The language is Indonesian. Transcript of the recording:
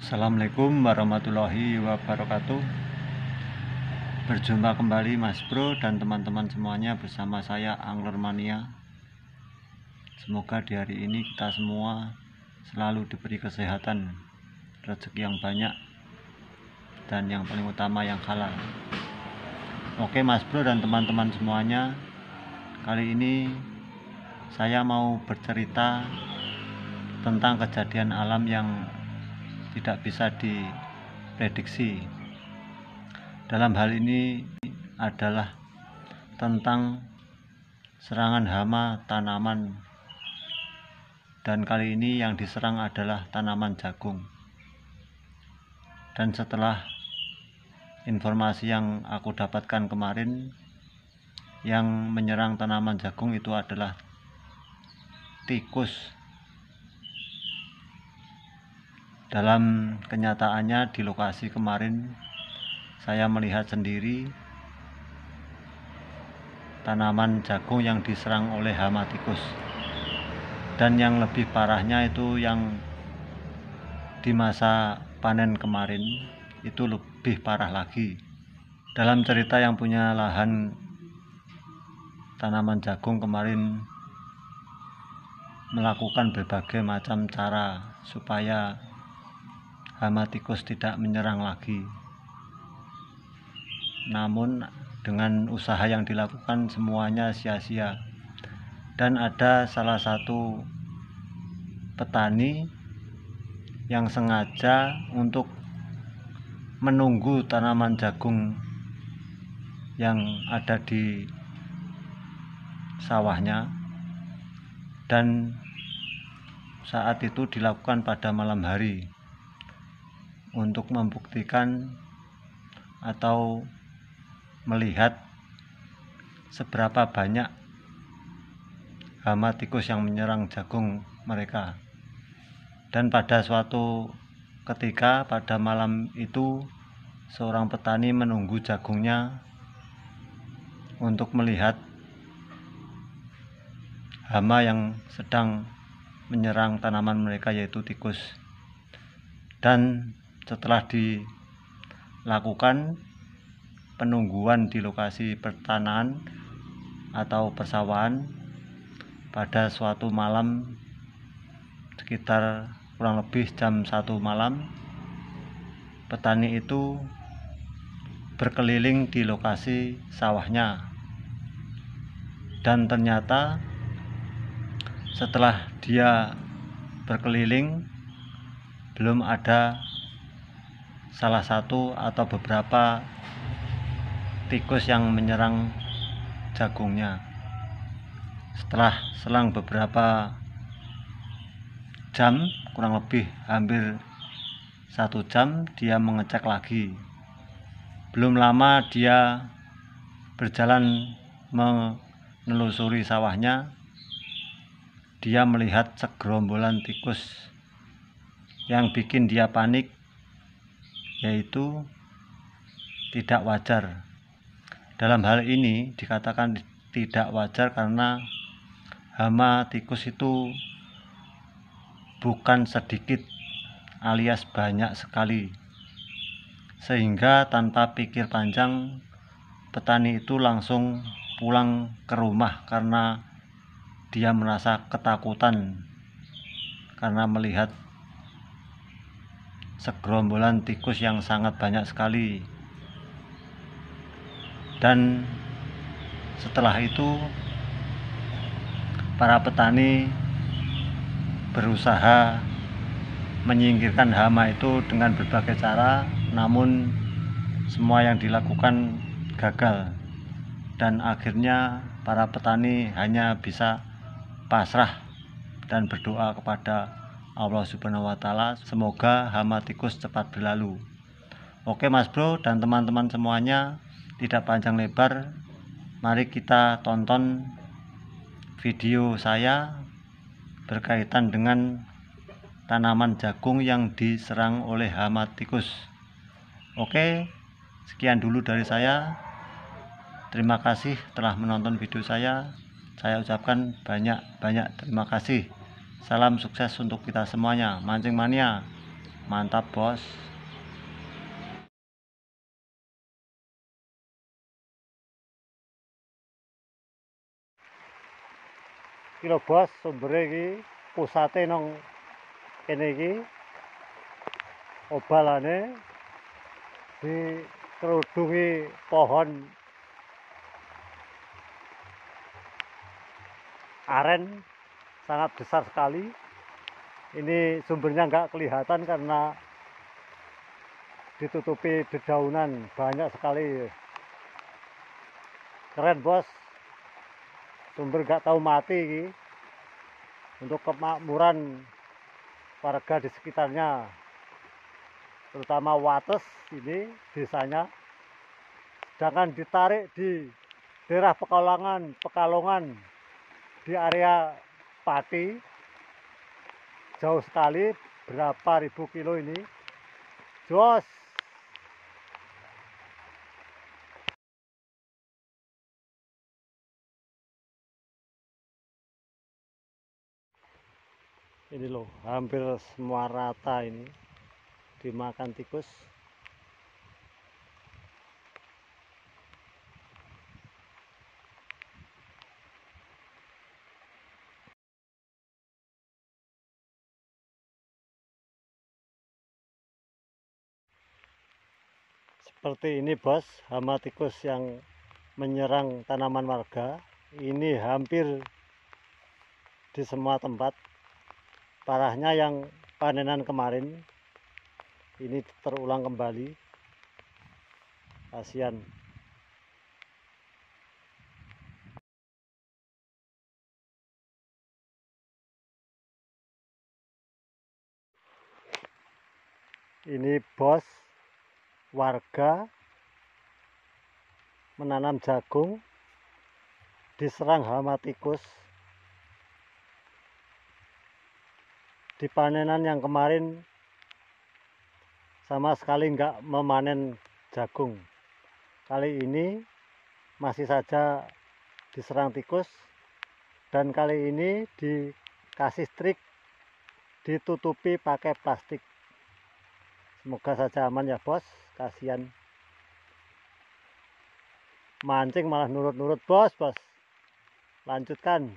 Assalamualaikum warahmatullahi wabarakatuh. Berjumpa kembali Mas Bro dan teman-teman semuanya bersama saya Angler Mania. Semoga di hari ini kita semua selalu diberi kesehatan, rezeki yang banyak, dan yang paling utama yang halal. Oke Mas Bro dan teman-teman semuanya, kali ini saya mau bercerita tentang kejadian alam yang tidak bisa diprediksi. Dalam hal ini adalah tentang serangan hama tanaman, dan kali ini yang diserang adalah tanaman jagung. Dan setelah informasi yang aku dapatkan kemarin, yang menyerang tanaman jagung itu adalah tikus. Dalam kenyataannya di lokasi kemarin saya melihat sendiri tanaman jagung yang diserang oleh hama tikus. Dan yang lebih parahnya itu yang di masa panen kemarin itu lebih parah lagi. Dalam cerita yang punya lahan tanaman jagung kemarin melakukan berbagai macam cara supaya hama tikus tidak menyerang lagi. Namun dengan usaha yang dilakukan semuanya sia-sia. Dan ada salah satu petani yang sengaja untuk menunggu tanaman jagung yang ada di sawahnya, dan saat itu dilakukan pada malam hari untuk membuktikan atau melihat seberapa banyak hama tikus yang menyerang jagung mereka. Dan pada suatu ketika pada malam itu seorang petani menunggu jagungnya untuk melihat hama yang sedang menyerang tanaman mereka, yaitu tikus. Dan setelah dilakukan penungguan di lokasi pertanahan atau persawahan pada suatu malam sekitar kurang lebih jam 1 malam, petani itu berkeliling di lokasi sawahnya, dan ternyata setelah dia berkeliling belum ada salah satu atau beberapa tikus yang menyerang jagungnya. Setelah selang beberapa jam, kurang lebih hampir 1 jam, dia mengecek lagi. Belum lama dia berjalan menelusuri sawahnya, dia melihat segerombolan tikus. Yang bikin dia panik yaitu tidak wajar. Dalam hal ini dikatakan tidak wajar karena hama tikus itu bukan sedikit, alias banyak sekali, sehingga tanpa pikir panjang petani itu langsung pulang ke rumah karena dia merasa ketakutan karena melihat segerombolan tikus yang sangat banyak sekali. Dan setelah itu para petani berusaha menyingkirkan hama itu dengan berbagai cara, namun semua yang dilakukan gagal, dan akhirnya para petani hanya bisa pasrah dan berdoa kepada Allah Subhanahu wa Ta'ala, semoga hama tikus cepat berlalu. Oke Mas Bro dan teman-teman semuanya, tidak panjang lebar, mari kita tonton video saya berkaitan dengan tanaman jagung yang diserang oleh hama tikus. Oke, sekian dulu dari saya. Terima kasih telah menonton video saya. Saya ucapkan banyak terima kasih. Salam sukses untuk kita semuanya. Mancing mania. Mantap bos. Kilo bos, sumbere iki pusate nang kene iki. Obalane dikerudungi pohon aren sangat besar sekali. Ini sumbernya nggak kelihatan karena ditutupi dedaunan banyak sekali. Keren bos, sumber nggak tahu mati ini untuk kemakmuran warga di sekitarnya, terutama Wates ini desanya. Sedangkan ditarik di daerah Pekalongan di area Pati jauh sekali, berapa ribu kilo ini. Jos. Ini loh, hampir semua rata ini dimakan tikus. Seperti ini bos, hama tikus yang menyerang tanaman warga. Ini hampir di semua tempat. Parahnya yang panenan kemarin, ini terulang kembali. Kasihan. Ini bos, warga menanam jagung diserang hama tikus. Di panenan yang kemarin sama sekali nggak memanen jagung. Kali ini masih saja diserang tikus, dan kali ini dikasih trik ditutupi pakai plastik. Semoga saja aman ya bos, kasihan. Mancing malah nurut-nurut bos. Lanjutkan.